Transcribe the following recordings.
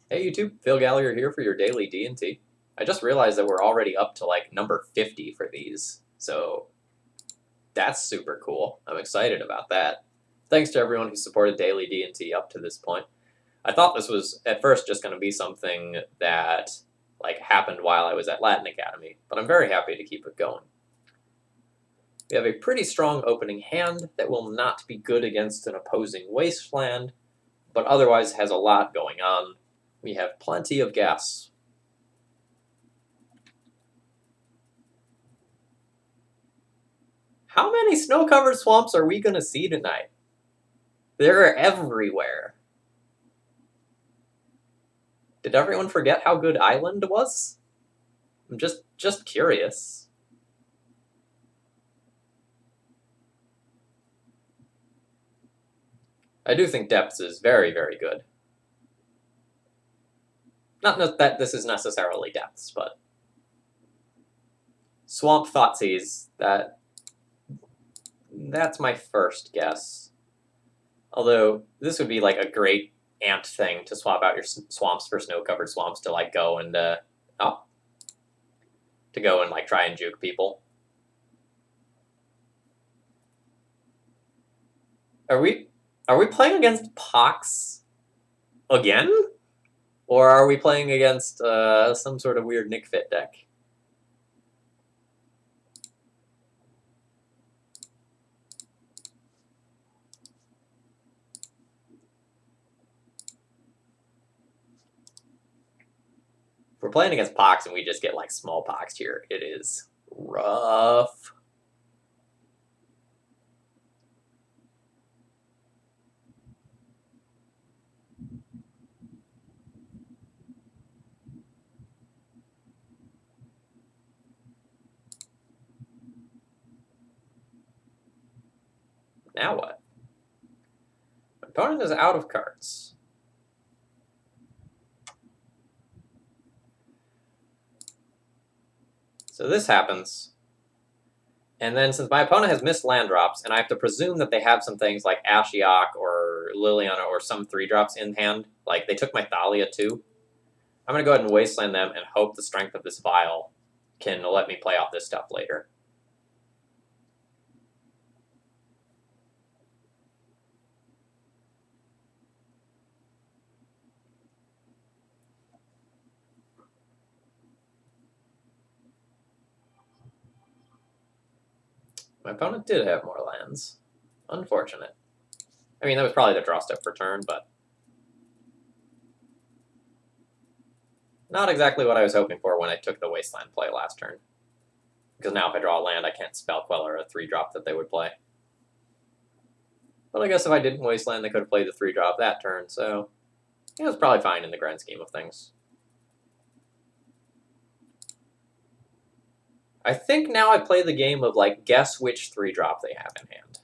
Hey YouTube, Phil Gallagher here for your daily D&T. I just realized that we're already up to like number 50 for these, so that's super cool. I'm excited about that. Thanks to everyone who supported daily D&T up to this point. I thought this was at first just going to be something that like happened while I was at Latin Academy, but I'm very happy to keep it going. We have a pretty strong opening hand that will not be good against an opposing wasteland, but otherwise has a lot going on. We have plenty of gas. How many snow-covered swamps are we going to see tonight? They're everywhere. Did everyone forget how good Island was? I'm just curious. I do think Depths is very, very good. Not that this is necessarily Depths, but Swamp Thoughtseize, that's my first guess. Although this would be like a great ant thing to swap out your swamps for snow-covered swamps to like go and like try and juke people. Are we playing against Pox again? Or are we playing against some sort of weird Nick Fit deck? If we're playing against Pox and we just get like smallpox here, it is rough. Now what? My opponent is out of cards. So this happens. And then since my opponent has missed land drops, and I have to presume that they have some things like Ashiok or Liliana or some 3-drops in hand, like they took my Thalia too, I'm going to go ahead and wasteland them and hope the strength of this vial can let me play off this stuff later. My opponent did have more lands. Unfortunate. I mean, that was probably the draw step for turn, but not exactly what I was hoping for when I took the Wasteland play last turn. Because now if I draw a land, I can't Spell Queller a 3-drop that they would play. But I guess if I didn't Wasteland, they could have played the 3-drop that turn, so it was probably fine in the grand scheme of things. I think now I play the game of, like, guess which 3-drop they have in hand.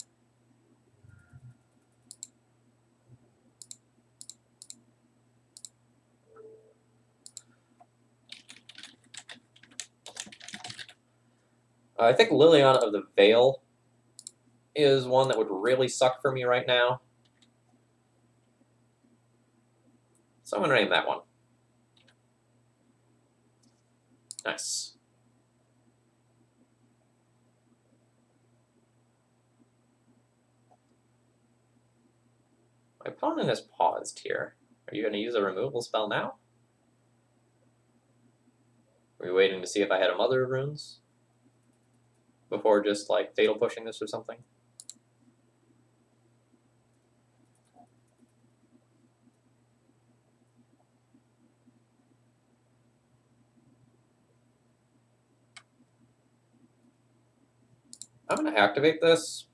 I think Liliana of the Veil is one that would really suck for me right now. So I'm going to name that one. Nice. My opponent has paused here. Are you going to use a removal spell now? Are we waiting to see if I had a Mother of Runes before just, like, Fatal Pushing this or something? I'm going to activate this.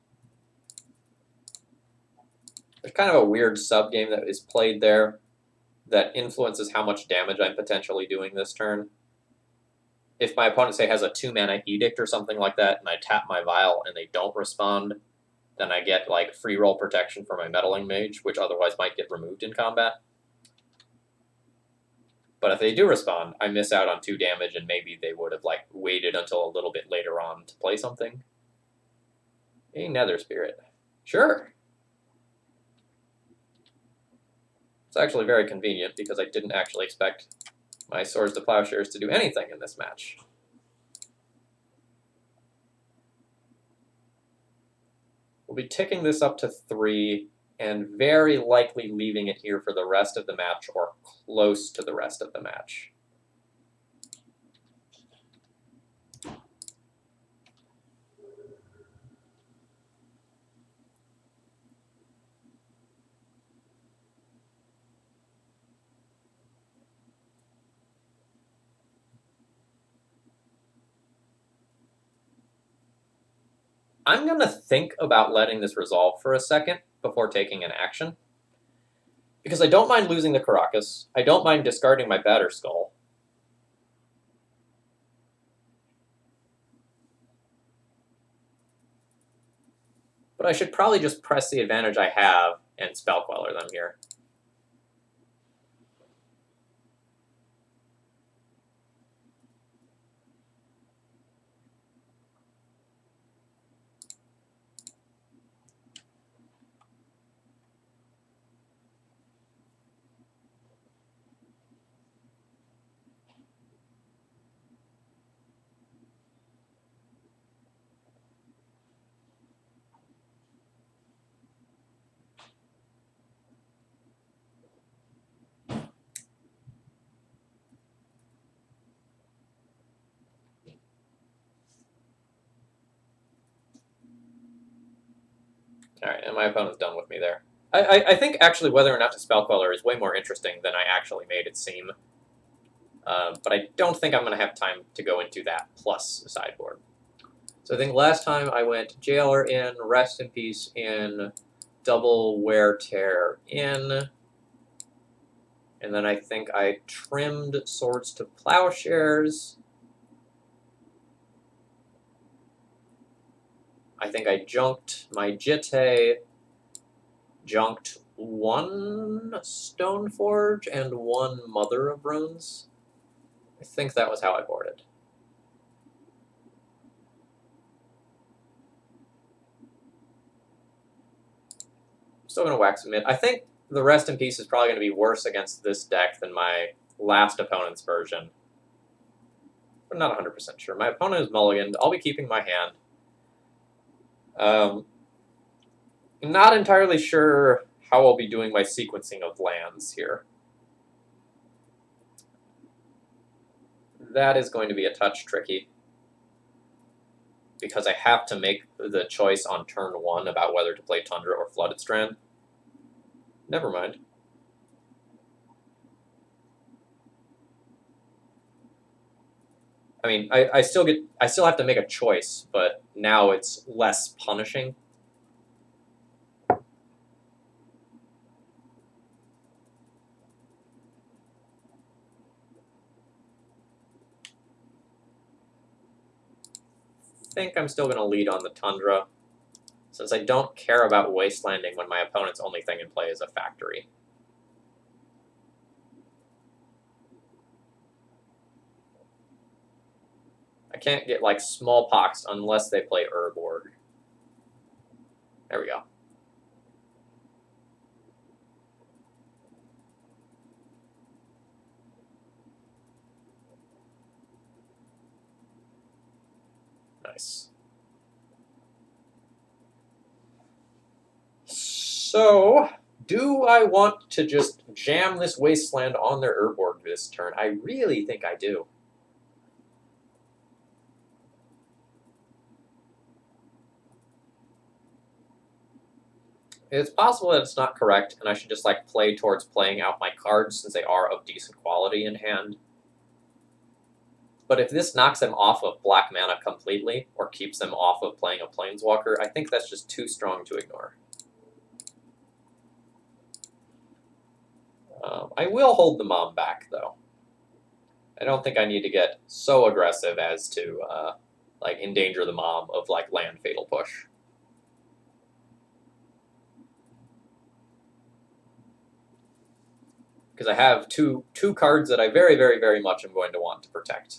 There's kind of a weird sub-game that is played there that influences how much damage I'm potentially doing this turn. If my opponent, say, has a 2-mana Edict or something like that, and I tap my Vial and they don't respond, then I get, like, free roll protection for my Meddling Mage, which otherwise might get removed in combat. But if they do respond, I miss out on 2 damage, and maybe they would have, like, waited until a little bit later on to play something. A Nether Spirit. Sure. It's actually very convenient because I didn't actually expect my Swords to Plowshares to do anything in this match. We'll be ticking this up to 3 and very likely leaving it here for the rest of the match or close to the rest of the match. I'm going to think about letting this resolve for a second before taking an action. Because I don't mind losing the Caracas. I don't mind discarding my Batter Skull. But I should probably just press the advantage I have and Spell Queller them here. All right, and my opponent's done with me there. I think actually whether or not to Spell Queller is way more interesting than I actually made it seem. But I don't think I'm going to have time to go into that plus sideboard. So I think last time I went Jailer in, Rest in Peace in, Double Wear Tear in, and then I think I trimmed Swords to Plowshares. I think I junked my Jitte, junked 1 Stoneforge and 1 Mother of Runes. I think that was how I boarded. I'm still going to whack some mid. I think the Rest in Peace is probably going to be worse against this deck than my last opponent's version. I'm not 100% sure. My opponent is mulliganed. I'll be keeping my hand. Not entirely sure how I'll be doing my sequencing of lands here. That is going to be a touch tricky, because I have to make the choice on turn 1 about whether to play Tundra or Flooded Strand. Never mind. I mean, I still have to make a choice, but now it's less punishing. I think I'm still going to lead on the Tundra, since I don't care about wastelanding when my opponent's only thing in play is a factory. I can't get, like, Smallpox unless they play Urborg. There we go. Nice. So, do I want to just jam this Wasteland on their Urborg this turn? I really think I do. It's possible that it's not correct, and I should just, like, play towards playing out my cards since they are of decent quality in hand. But if this knocks them off of black mana completely, or keeps them off of playing a Planeswalker, I think that's just too strong to ignore. I will hold the Mom back, though. I don't think I need to get so aggressive as to, like, endanger the Mom of, like, land Fatal Push. Because I have two cards that I very, very, very much am going to want to protect.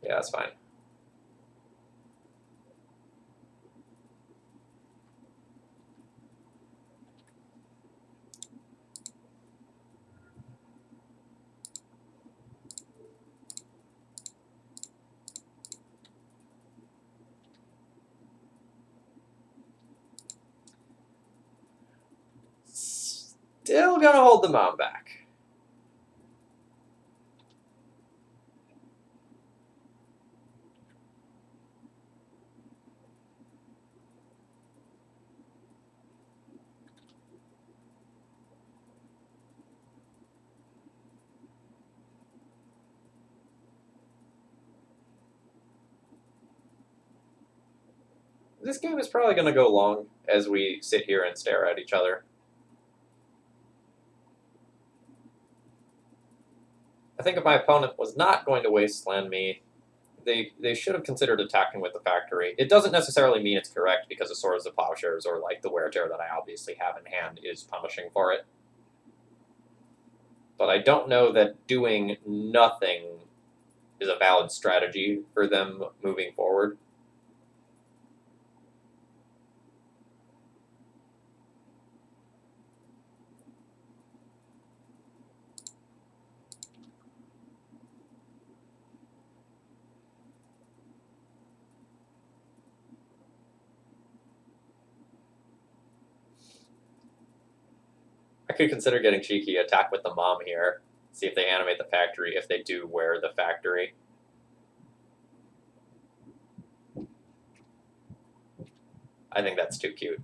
Yeah, that's fine. Still gonna hold the mom back. This game is probably going to go long as we sit here and stare at each other. I think if my opponent was not going to wasteland me, they should have considered attacking with the factory. It doesn't necessarily mean it's correct because the Swords of Plowshares or like the Wear Tear that I obviously have in hand is punishing for it. But I don't know that doing nothing is a valid strategy for them moving forward. I could consider getting cheeky, attack with the mom here, see if they animate the factory, if they do wear the factory. I think that's too cute.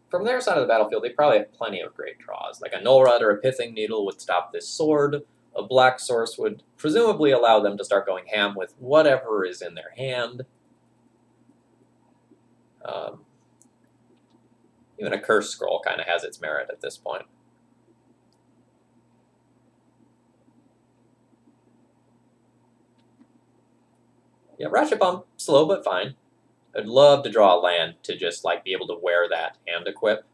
From their side of the battlefield, they probably have plenty of great draws. Like a Null Rod or a Pithing Needle would stop this sword. A Black Source would presumably allow them to start going ham with whatever is in their hand. Even a Curse Scroll kind of has its merit at this point. Yeah, Ratchet Bomb, slow but fine. I'd love to draw a land to just like be able to wear that and equip.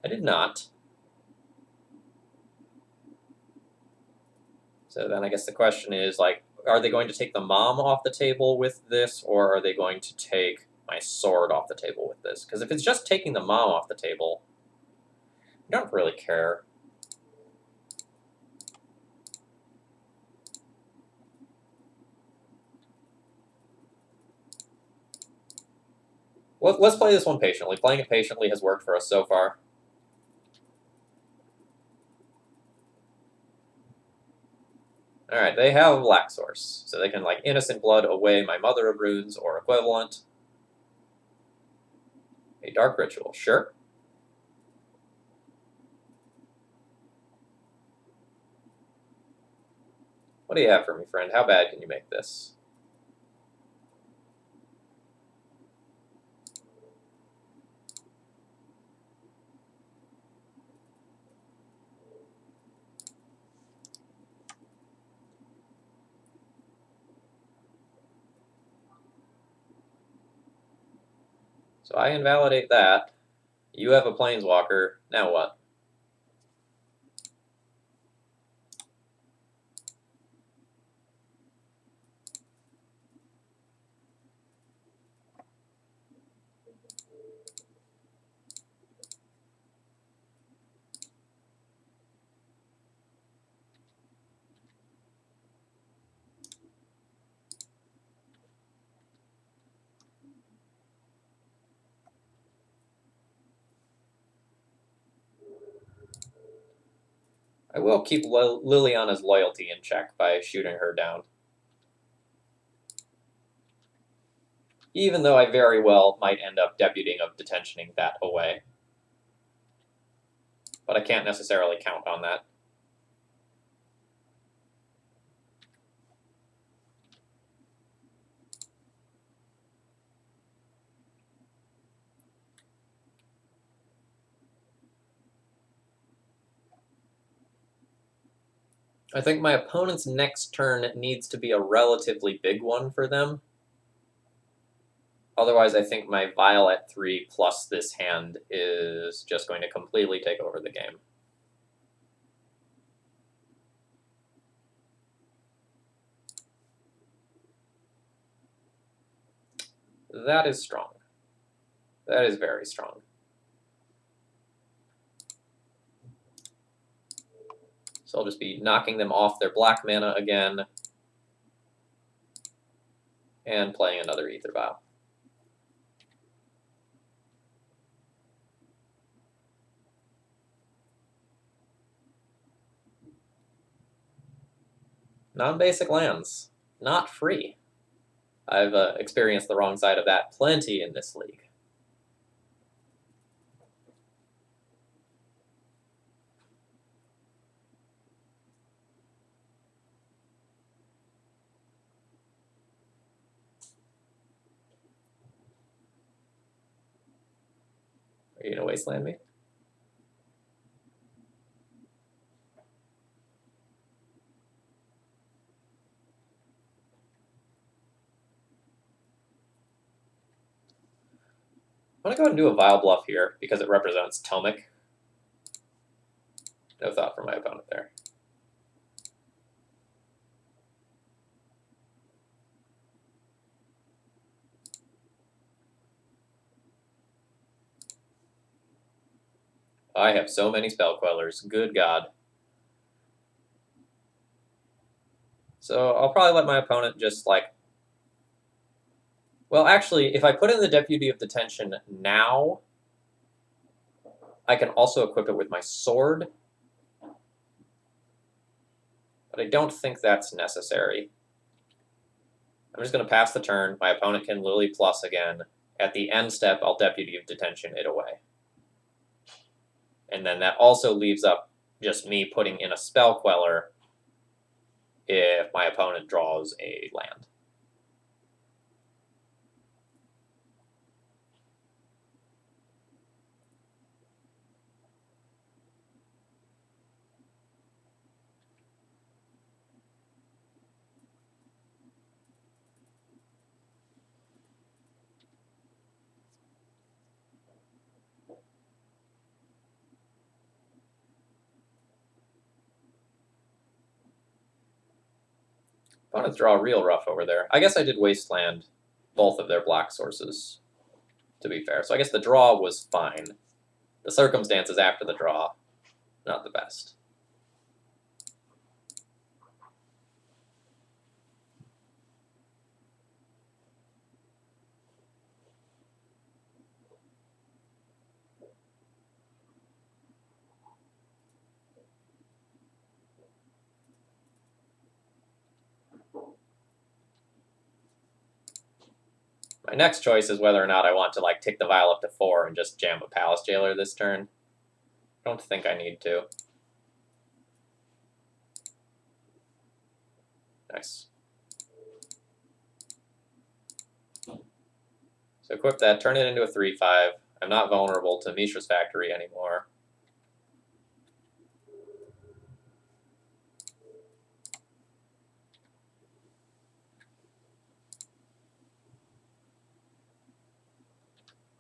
I did not. So then I guess the question is, like, are they going to take the mom off the table with this, or are they going to take my sword off the table with this? Because if it's just taking the mom off the table, I don't really care. Let's play this one patiently. Playing it patiently has worked for us so far. Alright, they have a Black Source, so they can, like, Innocent Blood away my Mother of Runes or equivalent. A Dark Ritual, sure. What do you have for me, friend? How bad can you make this? So I invalidate that. You have a Planeswalker. Now what? I will keep Liliana's loyalty in check by shooting her down. even though I very well might end up deputying of detentioning that away. But I can't necessarily count on that. I think my opponent's next turn needs to be a relatively big one for them. Otherwise, I think my Vial at 3 plus this hand is just going to completely take over the game. That is strong. That is very strong. So I'll just be knocking them off their black mana again and playing another Ether Vial. Non-basic lands. Not free. I've experienced the wrong side of that plenty in this league. Are you going to wasteland me? I'm going to go ahead and do a Vile Bluff here because it represents Tomic. No thought for my opponent there. I have so many Spell Quellers. Good God. So I'll probably let my opponent just like... Well, actually, if I put in the Deputy of Detention now, I can also equip it with my sword. But I don't think that's necessary. I'm just going to pass the turn. My opponent can Lily Plus again. At the end step, I'll Deputy of Detention it away. And then that also leaves up just me putting in a Spell Queller if my opponent draws a land. Opponents draw real rough over there. I guess I did wasteland both of their black sources, to be fair. So I guess the draw was fine. The circumstances after the draw, not the best. My next choice is whether or not I want to like tick the Vial up to 4 and just jam a Palace Jailer this turn. I don't think I need to. Nice. So equip that, turn it into a 3/5. I'm not vulnerable to Mishra's Factory anymore.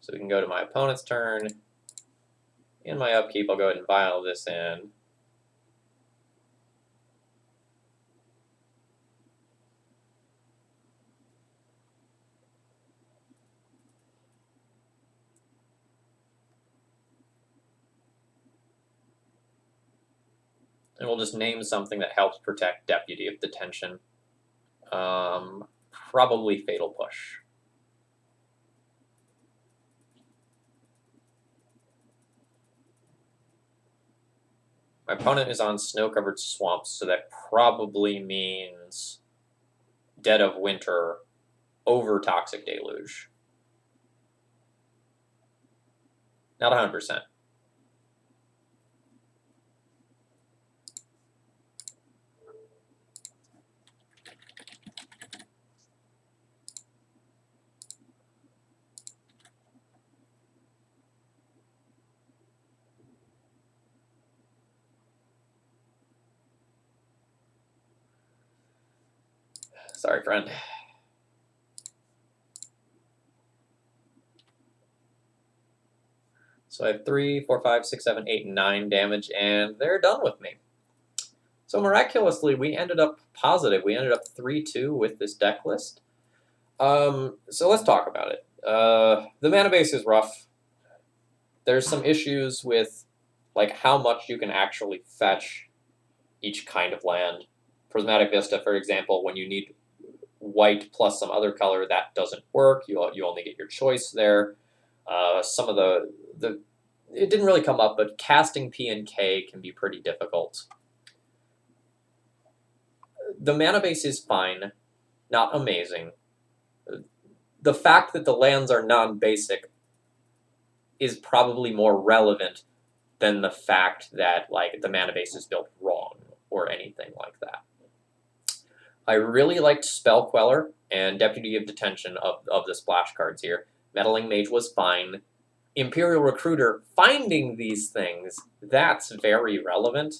So we can go to my opponent's turn. In my upkeep, I'll go ahead and Vial this in. And we'll just name something that helps protect Deputy of Detention. Probably Fatal Push. My opponent is on snow-covered swamps, so that probably means Dead of Winter over Toxic Deluge. Not 100%. Sorry, friend. So I have 3, 4, 5, 6, 7, 8, and 9 damage, and they're done with me. So miraculously, we ended up positive. We ended up 3-2 with this deck list. So let's talk about it. The mana base is rough. There's some issues with like how much you can actually fetch each kind of land. Prismatic Vista, for example, when you need white plus some other color, that doesn't work. You only get your choice there. Some of the it didn't really come up, but casting P and K can be pretty difficult. The mana base is fine, not amazing. The fact that the lands are non-basic is probably more relevant than the fact that like the mana base is built wrong or anything like that. I really liked Spell Queller and Deputy of Detention of the splash cards here. Meddling Mage was fine. Imperial Recruiter, finding these things, that's very relevant.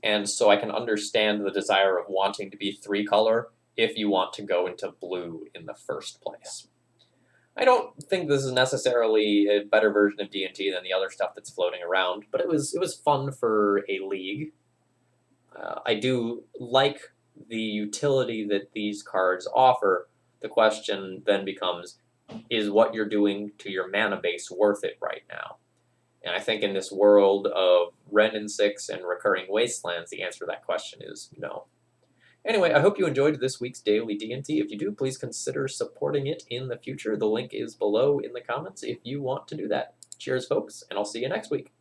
And so I can understand the desire of wanting to be 3-color if you want to go into blue in the first place. I don't think this is necessarily a better version of D&T than the other stuff that's floating around, but it was fun for a league. I do like the utility that these cards offer. The question then becomes, is what you're doing to your mana base worth it right now? And I think in this world of Ren and 6 and recurring wastelands, the answer to that question is no. Anyway, I hope you enjoyed this week's Daily D&T. If you do, please consider supporting it in the future. The link is below in the comments if you want to do that. Cheers, folks, and I'll see you next week.